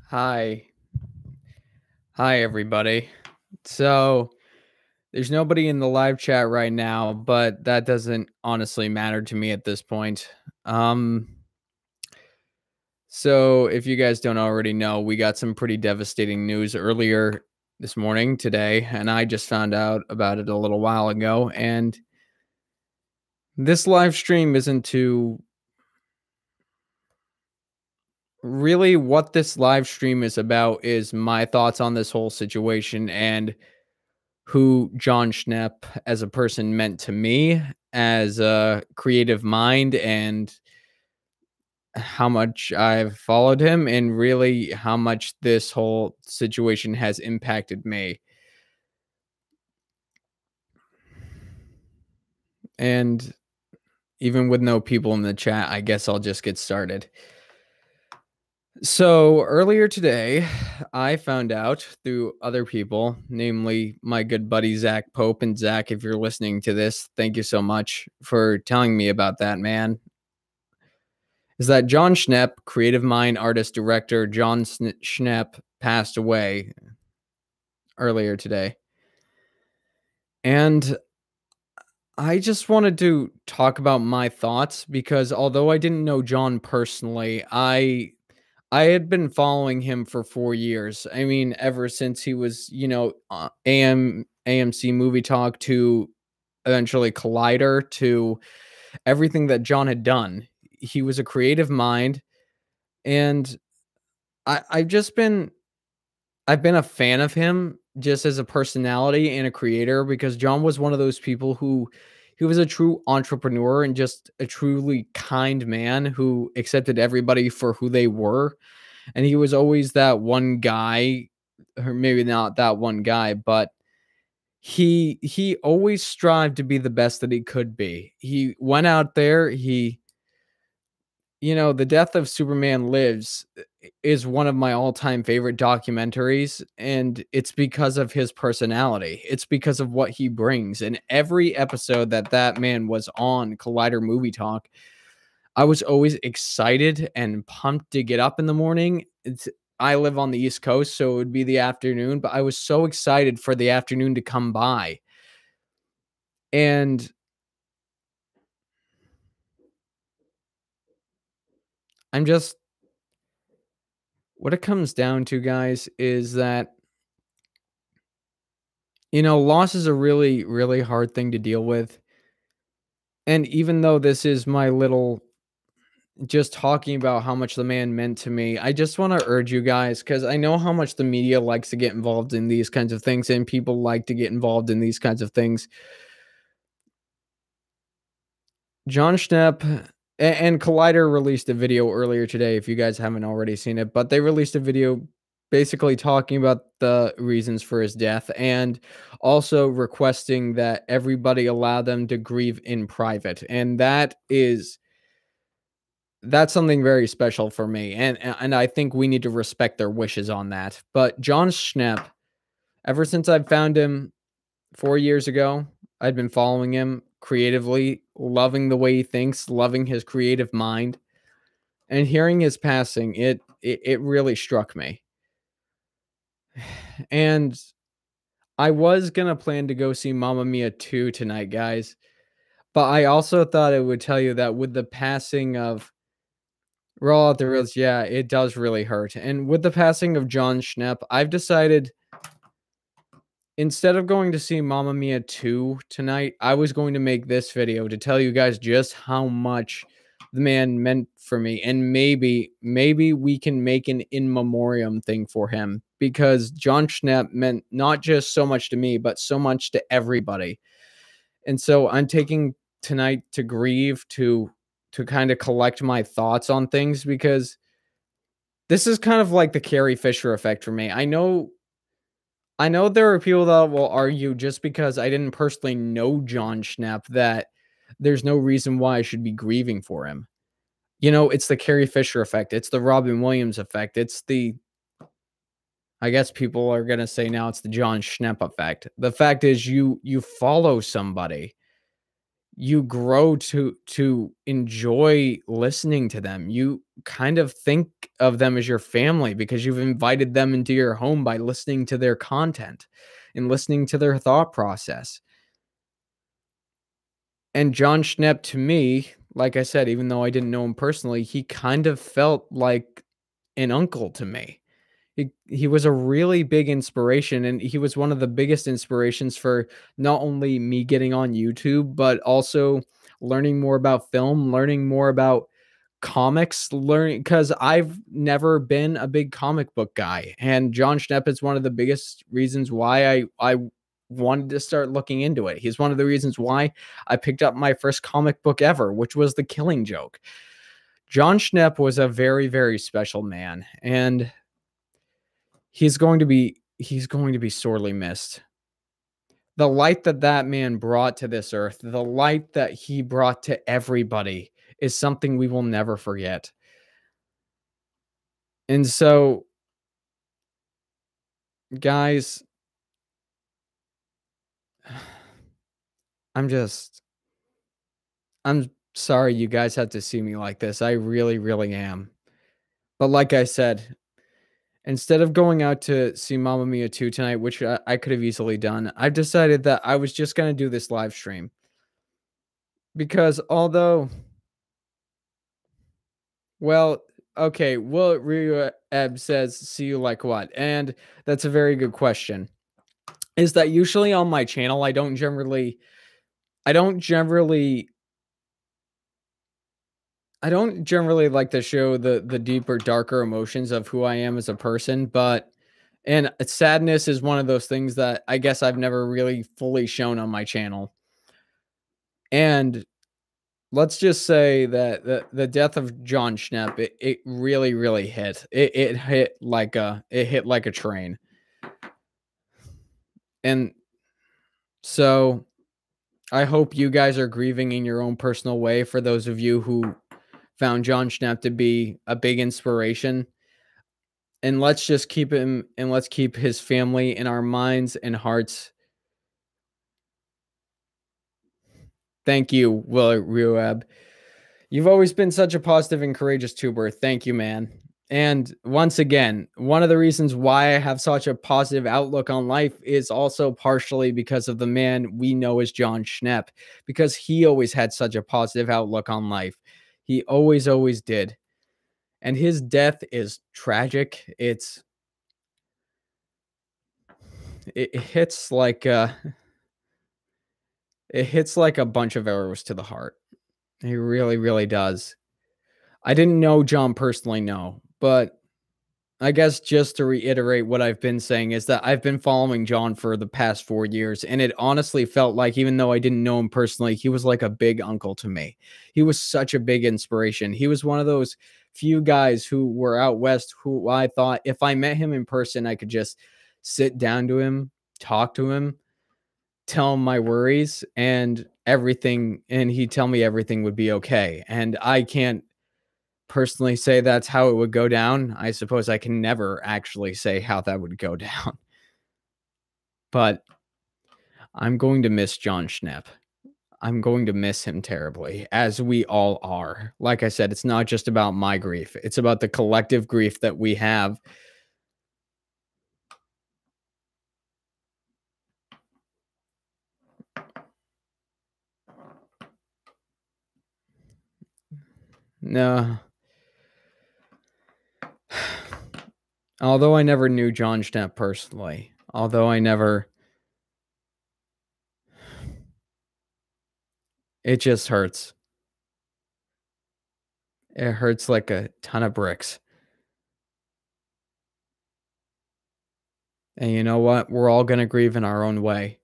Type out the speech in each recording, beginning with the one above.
Hi. Hi, everybody. So, there's nobody in the live chat right now, but that doesn't honestly matter to me at this point. Um, so if you guys don't already know, we got some pretty devastating news earlier this morning today, and I just found out about it a little while ago. And this live stream isn't to really what this live stream is about is my thoughts on this whole situation and who Jon Schnepp as a person meant to me as a creative mind and how much I've followed him and really how much this whole situation has impacted me. And even with no people in the chat, I guess I'll just get started. So earlier today, I found out through other people, namely my good buddy Zach Pope. And Zach, if you're listening to this, thank you so much for telling me about that, man. Is that Jon Schnepp, creative mind, artist, director Jon Schnepp, passed away earlier today. And I just wanted to talk about my thoughts because although I didn't know Jon personally, I had been following him for 4 years. I mean, ever since he was, AMC Movie Talk to eventually Collider to everything that Jon had done. He was a creative mind, and I've been a fan of him just as a personality and a creator because Jon was one of those people who he was a true entrepreneur and just a truly kind man who accepted everybody for who they were. And he was always that one guy, or maybe not that one guy, but he always strived to be the best that he could be. He went out there, The Death of Superman Lives is one of my all-time favorite documentaries, and it's because of his personality. It's because of what he brings. And every episode that man was on Collider Movie Talk, I was always excited and pumped to get up in the morning. I live on the East Coast, so it would be the afternoon, but I was so excited for the afternoon to come by. And I'm just what it comes down to, guys, is that loss is a really, really hard thing to deal with. And even though this is my little just talking about how much the man meant to me, I just want to urge you guys because I know how much the media likes to get involved in these kinds of things and people like to get involved in these kinds of things. Jon Schnepp and Collider released a video earlier today, if you guys haven't already seen it, but they released a video basically talking about the reasons for his death and also requesting that everybody allow them to grieve in private. And that's something very special for me. And I think we need to respect their wishes on that. But Jon Schnepp, ever since I've found him 4 years ago, I'd been following him creatively, loving the way he thinks, loving his creative mind, and hearing his passing, it really struck me. And I was gonna plan to go see Mamma Mia 2 tonight, guys, but I also thought I would tell you that with the passing of Raw at the Reels, yeah, it does really hurt. And with the passing of Jon Schnepp, I've decided instead of going to see Mamma Mia 2 tonight, I was going to make this video to tell you guys just how much the man meant for me. And maybe we can make an in memoriam thing for him because Jon Schnepp meant not just so much to me, but so much to everybody. And so I'm taking tonight to grieve, to kind of collect my thoughts on things because this is kind of like the Carrie Fisher effect for me. I know there are people that will argue just because I didn't personally know Jon Schnepp that there's no reason why I should be grieving for him. It's the Carrie Fisher effect. It's the Robin Williams effect. I guess people are going to say now it's the Jon Schnepp effect. The fact is you follow somebody. You grow to enjoy listening to them. You kind of think of them as your family because you've invited them into your home by listening to their content and listening to their thought process. And Jon Schnepp, to me, like I said, even though I didn't know him personally, he kind of felt like an uncle to me. He was a really big inspiration, and he was one of the biggest inspirations for not only me getting on YouTube, but also learning more about film, learning more about comics, learning because I've never been a big comic book guy, and Jon Schnepp is one of the biggest reasons why I wanted to start looking into it. He's one of the reasons why I picked up my first comic book ever, which was The Killing Joke. Jon Schnepp was a very, very special man, and he's going to be sorely missed. The light that that man brought to this earth, the light that he brought to everybody is something we will never forget. And so, guys, I'm just I'm sorry you guys had to see me like this. I really, really am. But like I said, instead of going out to see Mamma Mia 2 tonight, which I could have easily done, I've decided that I was just gonna do this live stream. Because although well, okay, Will Ryu Ebb says, "See you like what?" And that's a very good question. Is that usually on my channel, I don't generally I don't generally like to show the deeper, darker emotions of who I am as a person, but and sadness is one of those things that I guess I've never really fully shown on my channel. And let's just say that the death of Jon Schnepp, it really, really hit. It hit like a train. And so I hope you guys are grieving in your own personal way for those of you who found Jon Schnepp to be a big inspiration. And let's keep his family in our minds and hearts. Thank you, Will Rueb. You've always been such a positive and courageous tuber. Thank you, man. And once again, one of the reasons why I have such a positive outlook on life is also partially because of the man we know as Jon Schnepp, because he always had such a positive outlook on life. He always, always did. And his death is tragic. It hits like it hits like a bunch of arrows to the heart. It really, really does. I didn't know John personally, no, but I guess just to reiterate what I've been saying is that I've been following John for the past 4 years, and it honestly felt like even though I didn't know him personally, he was like a big uncle to me. He was such a big inspiration. He was one of those few guys who were out west who I thought if I met him in person, I could just sit down to him, talk to him, tell him my worries and everything, and he'd tell me everything would be okay. And I can't personally say that's how it would go down. I suppose I can never actually say how that would go down. But I'm going to miss Jon Schnepp. I'm going to miss him terribly, as we all are. Like I said, it's not just about my grief, it's about the collective grief that we have. No. Although I never knew Jon Schnepp personally, although I never it just hurts. It hurts like a ton of bricks. And you know what? We're all gonna grieve in our own way.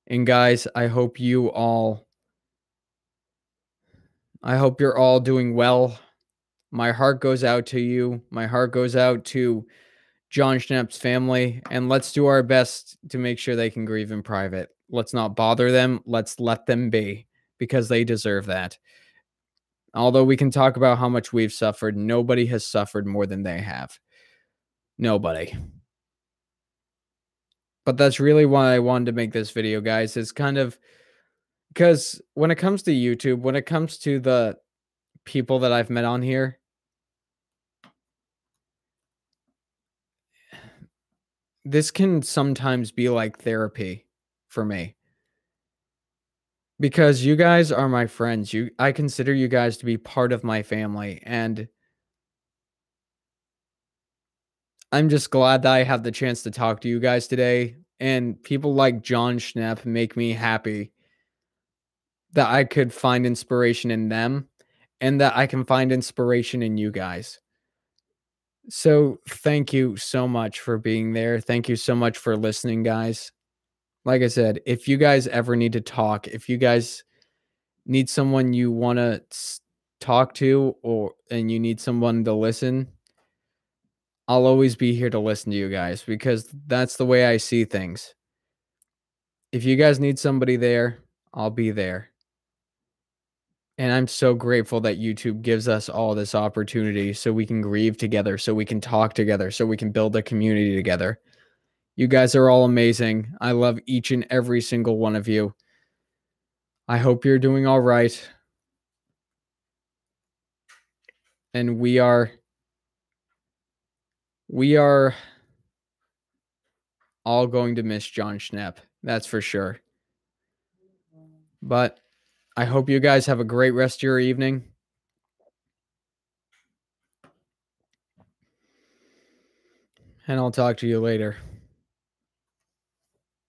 And guys, I hope you're all doing well. My heart goes out to you. My heart goes out to Jon Schnepp's family, and let's do our best to make sure they can grieve in private. Let's not bother them. Let's let them be because they deserve that. Although we can talk about how much we've suffered, nobody has suffered more than they have. Nobody. But that's really why I wanted to make this video, guys. It's kind of because when it comes to YouTube, when it comes to the people that I've met on here, this can sometimes be like therapy for me because you guys are my friends. I consider you guys to be part of my family, and I'm just glad that I have the chance to talk to you guys today. And people like Jon Schnepp make me happy that I could find inspiration in them and that I can find inspiration in you guys. So, thank you so much for being there. Thank you so much for listening, guys. Like I said, if you guys ever need to talk, if you guys need someone you want to talk to and you need someone to listen, I'll always be here to listen to you guys because that's the way I see things. If you guys need somebody there, I'll be there. And I'm so grateful that YouTube gives us all this opportunity so we can grieve together, so we can talk together, so we can build a community together. You guys are all amazing. I love each and every single one of you. I hope you're doing all right. And we are all going to miss Jon Schnepp. That's for sure. But I hope you guys have a great rest of your evening. And I'll talk to you later.